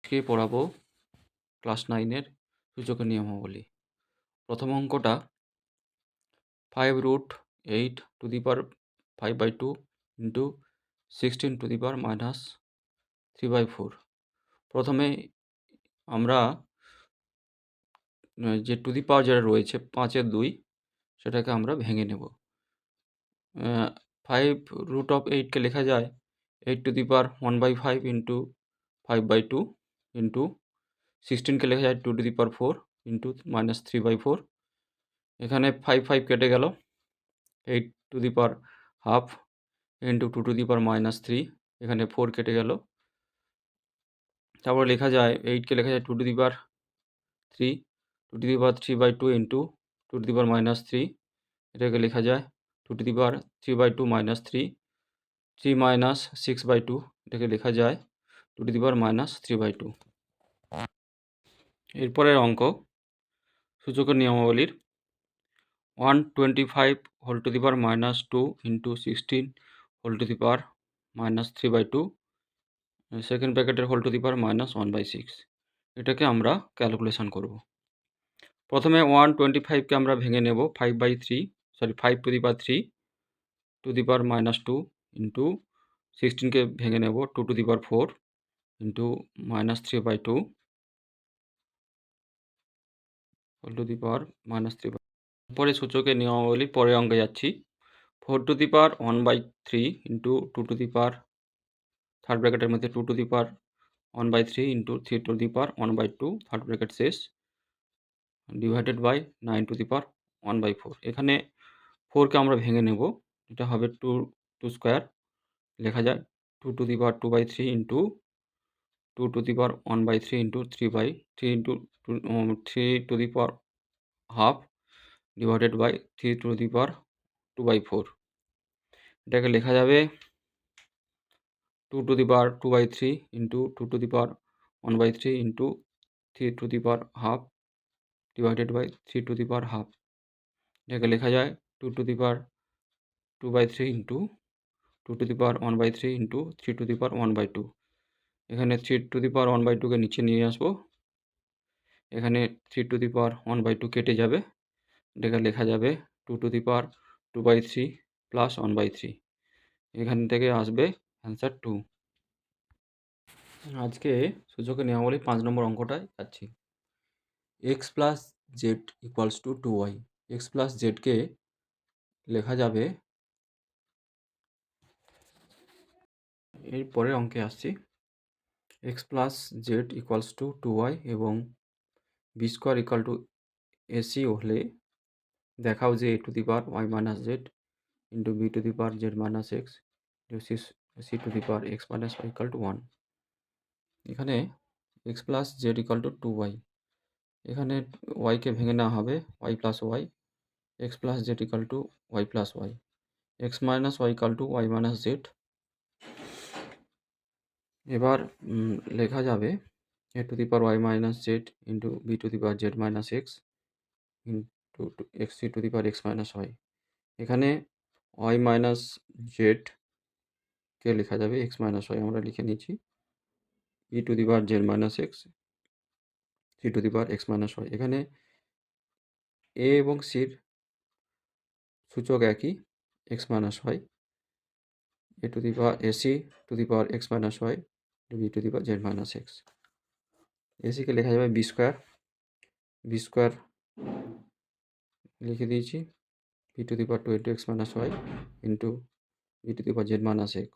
আজকে পড়াবো ক্লাস 9-এর সূচকের নিয়মাবলী। প্রথম অঙ্কটা 5√8^5/2 ইন্টু 16^-3/4। প্রথমে আমরা যে টু দি পাওয়ার যেটা রয়েছে 5-এর 2 সেটাকে আমরা ভেঙে নেব। 5√8কে লেখা যায় 8^1/5 ইন্টু 5/2 ইন্টু 16কে লেখা যায় 2^4 ইন্টু -3/4। এখানে 5 কেটে গেল, 8^½ ইন্টু 2^-3, এখানে 4 কেটে গেল। তারপর লেখা যায় 8কে লেখা যায় 2^3 2^3/2 ইন্টু 2^-3, এটাকে লেখা যায় 2^3/2 -3 3 - 6/2, এটাকে লেখা যায় 2^-3/2। এরপরের অঙ্ক সূচকের নিয়মাবলীর 125^-2 ইন্টু 16^-3/2 সেকেন্ড ব্র্যাকেটের (1/6), এটাকে আমরা ক্যালকুলেশন করব। প্রথমে 125কে আমরা ভেঙে নেব 5^3 2 ইন্টু 16কে ভেঙে নেব 2^4 ইন্টু -3/2 (3/2). পরে সূচকের নিয়মাবলী পরের অঙ্কে যাচ্ছি। 4^1/3 ইন্টু থার্ড ব্র্যাকেটের মধ্যে 2^1/3 ইন্টু 3^1/2 থার্ড ব্র্যাকেট শেষ, ডিভাইডেড বাই 9^1/4। এখানে 4কে আমরা ভেঙে নেব, এটা হবে 2 স্কোয়ার, লেখা যায় 2^2/3 into 2^1/3 into 3/3 into 3^½ divided by 3^2/4। এটাকে লেখা যাবে 2^2/3 ইন্টু 2^1/3 ইন্টু 3^½ ডিভাইডেড বাই 3^½ এটাকে লেখা যায় 2^2/3 ইন্টু 2^1/3 ইন্টু 3^1/2। এখানে 3^1/2কে নিচে নিয়ে আসবো, এখানে 3^1/2 কেটে যাবে, এটাকে লেখা যাবে 2^2/3 প্লাস 1/3। এখান থেকে আসবে অ্যান্সার 2। আজকে সূচকের নিয়মাবলী 5 নম্বর অঙ্কটায় যাচ্ছি। x plus Z equals to 2y। X plus জেডকে লেখা যাবে, এর পরের অঙ্কে আসছি। x plus Z equals to 2y এবং B square equal to AC হলে দেখাও যে a^y - z into b^z - x c^x - y equal to 1। এখানে x plus Z equal to 2y, এখানে ওয়াইকে ভেঙে নেওয়া হবে y plus Y, X plus Z equal to Y plus Y, x minus y equal to y minus z. এবার লেখা যাবে a^y - z into b^z - x into c^x - y। এখানে y minus জেডকে লেখা যাবে এক্স মাইনাস ওয়াই, আমরা লিখে নিচ্ছি b^z - x c^x - y। এখানে এ এবং সির সূচক একই, x minus y, ac^x - y b^z - x। এসিকে লেখা যাবে বি স্কোয়ার লিখে দিয়েছি b^2x - y into b^z - x,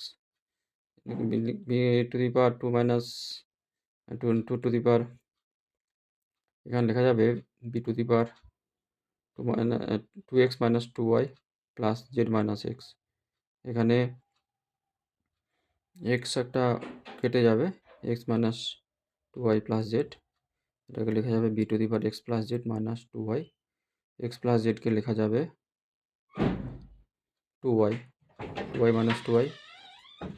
এখানে লেখা যাবে b^2x - 2y plus z - x। এখানে এক্স একটা কেটে যাবে, x minus 2y plus Z, এটাকে লেখা যাবে b^x plus Z minus 2y। X plus জেডকে লেখা যাবে 2y মাইনাস 2y,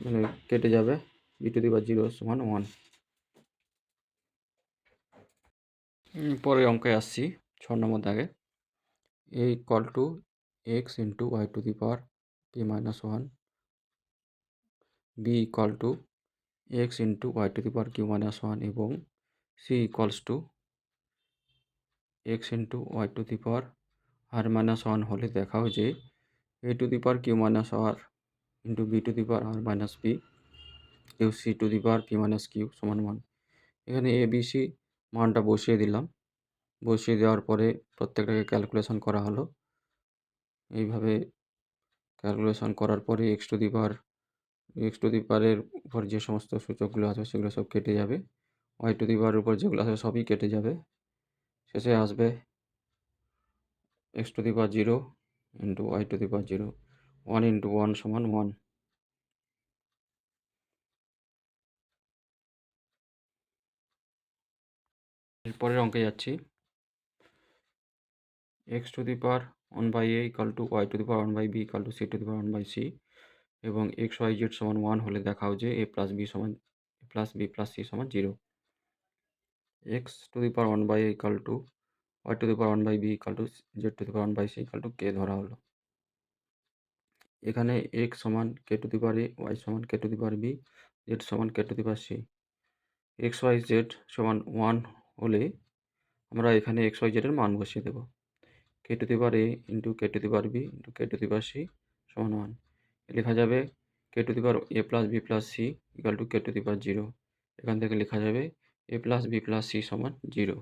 মানে কেটে যাবে b^0 = 1। পরের অঙ্কে আসছি 6 নম্বর দাগে। a equal to X into y^p - 1, b equal to x into Y to the power Q minus one এবং C equals to x into Y to the power R minus one হলে দেখাও যে A to the power Q minus R into B to the power R minus B U C to the power P minus Q সমান 1। এখানে A B C মানটা বসিয়ে দিলাম। বসিয়ে দেওয়ার পরে প্রত্যেকটাকে ক্যালকুলেশন করা হলো। এইভাবে ক্যালকুলেশন করার পরে এক্স টু দি পাওয়ারের উপর যে সমস্ত সূচকগুলো আছে সেগুলো সব কেটে যাবে। ওয়াই টু দি পাওয়ারের উপর যেগুলো আছে সবই কেটে যাবে। শেষে আসবে x to the power 0 into Y to the power 0, 1 into 1 সমান 1। এরপরের অঙ্কে যাচ্ছি। X to the power 1/a equal to y to the power 1/b equal to c to the power 1/c এবং এক্স ওয়াই জেড সমান 1 হলে দেখাও যে a plus b plus c সমান 0। X to the power 1/a equal to y to the power 1/b equal to z to the power 1/c equal to k ধরা হলো। এখানে x সমান k to the power a, y সমান k to the power b, z সমান k to the power c। X y z সমান 1 হলে আমরা এখানে এক্স ওয়াই জেডের মান বসিয়ে দেবো। k to the power a into k to the power b into k to the power c সমান 1। লেখা যাবে k to the power a plus b plus c equal to k to the power 0। এখান থেকে লেখা যাবে a plus b plus c সমান 0।